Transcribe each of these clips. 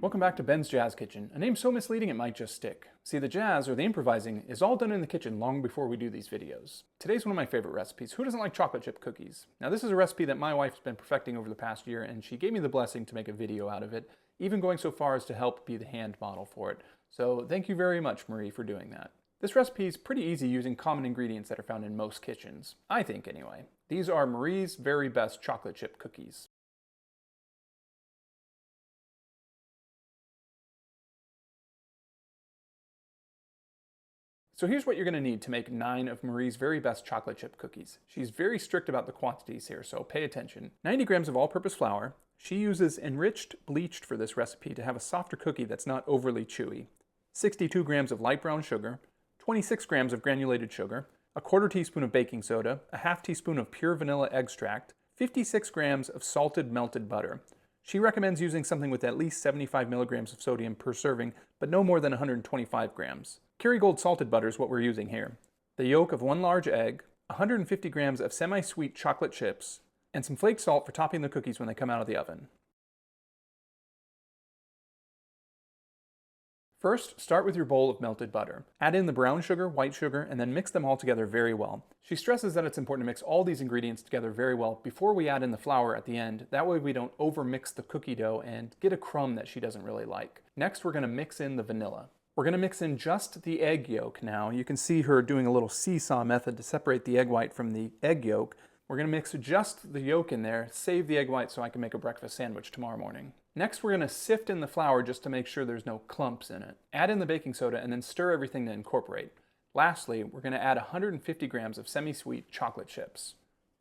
Welcome back to Ben's Jazz Kitchen, a name so misleading it might just stick. See, the jazz, or the improvising, is all done in the kitchen long before we do these videos. Today's one of my favorite recipes. Who doesn't like chocolate chip cookies? Now, this is a recipe that my wife's been perfecting over the past year, and she gave me the blessing to make a video out of it, even going so far as to help be the hand model for it. So thank you very much, Marie, for doing that. This recipe is pretty easy using common ingredients that are found in most kitchens. I think, anyway. These are Marie's very best chocolate chip cookies. So here's what you're going to need to make 9 of Marie's very best chocolate chip cookies. She's very strict about the quantities here, so pay attention. 90 grams of all-purpose flour. She uses enriched bleached for this recipe to have a softer cookie that's not overly chewy. 62 grams of light brown sugar, 26 grams of granulated sugar, a quarter teaspoon of baking soda, a half teaspoon of pure vanilla extract, 56 grams of salted melted butter. She recommends using something with at least 75 milligrams of sodium per serving, but no more than 125 grams. Kerrygold salted butter is what we're using here. The yolk of 1 large egg, 150 grams of semi-sweet chocolate chips, and some flake salt for topping the cookies when they come out of the oven. First, start with your bowl of melted butter. Add in the brown sugar, white sugar, and then mix them all together very well. She stresses that it's important to mix all these ingredients together very well before we add in the flour at the end. That way we don't overmix the cookie dough and get a crumb that she doesn't really like. Next, we're going to mix in the vanilla. We're going to mix in just the egg yolk now. You can see her doing a little seesaw method to separate the egg white from the egg yolk. We're going to mix just the yolk in there, save the egg white so I can make a breakfast sandwich tomorrow morning. Next, we're going to sift in the flour just to make sure there's no clumps in it. Add in the baking soda and then stir everything to incorporate. Lastly, we're going to add 150 grams of semi-sweet chocolate chips.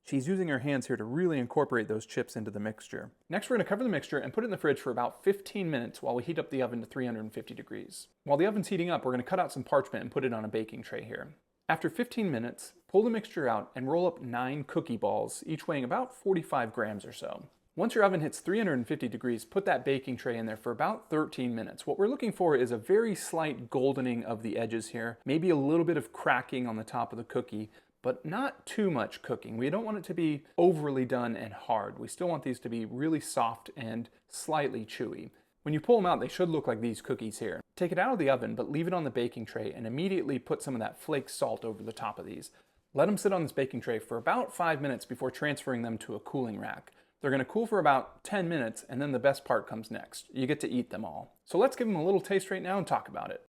She's using her hands here to really incorporate those chips into the mixture. Next, we're going to cover the mixture and put it in the fridge for about 15 minutes while we heat up the oven to 350 degrees. While the oven's heating up, we're going to cut out some parchment and put it on a baking tray here. After 15 minutes, pull the mixture out and roll up 9 cookie balls, each weighing about 45 grams or so. Once your oven hits 350 degrees, put that baking tray in there for about 13 minutes. What we're looking for is a very slight goldening of the edges here, maybe a little bit of cracking on the top of the cookie, but not too much cooking. We don't want it to be overly done and hard. We still want these to be really soft and slightly chewy. When you pull them out, they should look like these cookies here. Take it out of the oven, but leave it on the baking tray and immediately put some of that flake salt over the top of these. Let them sit on this baking tray for about 5 minutes before transferring them to a cooling rack. They're going to cool for about 10 minutes, and then the best part comes next. You get to eat them all. So let's give them a little taste right now and talk about it.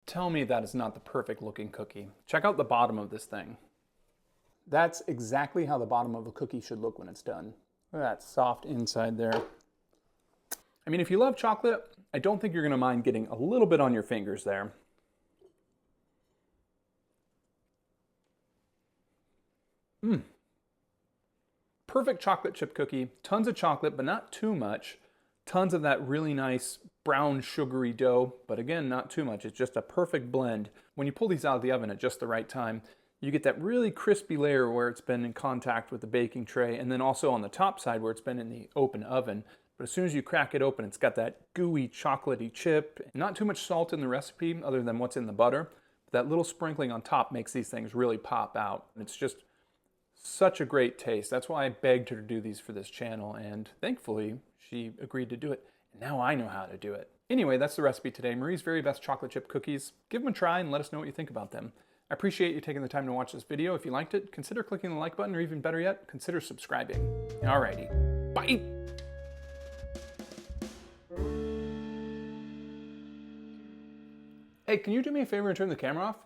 Tell me that is not the perfect looking cookie. Check out the bottom of this thing. That's exactly how the bottom of a cookie should look when it's done. Look at that soft inside there. I mean, if you love chocolate, I don't think you're going to mind getting a little bit on your fingers there. Perfect chocolate chip cookie. Tons of chocolate, but not too much. Tons of that really nice brown sugary dough, but again, not too much. It's just a perfect blend. When you pull these out of the oven at just the right time, you get that really crispy layer where it's been in contact with the baking tray, and then also on the top side where it's been in the open oven. But as soon as you crack it open, it's got that gooey, chocolatey chip. Not too much salt in the recipe other than what's in the butter. But that little sprinkling on top makes these things really pop out. It's just such a great taste. That's why I begged her to do these for this channel, and thankfully she agreed to do it. And now I know how to do it. Anyway, that's the recipe today. Marie's very best chocolate chip cookies. Give them a try and let us know what you think about them. I appreciate you taking the time to watch this video. If you liked it, consider clicking the like button, or even better yet, consider subscribing. Alrighty, bye! Hey, can you do me a favor and turn the camera off?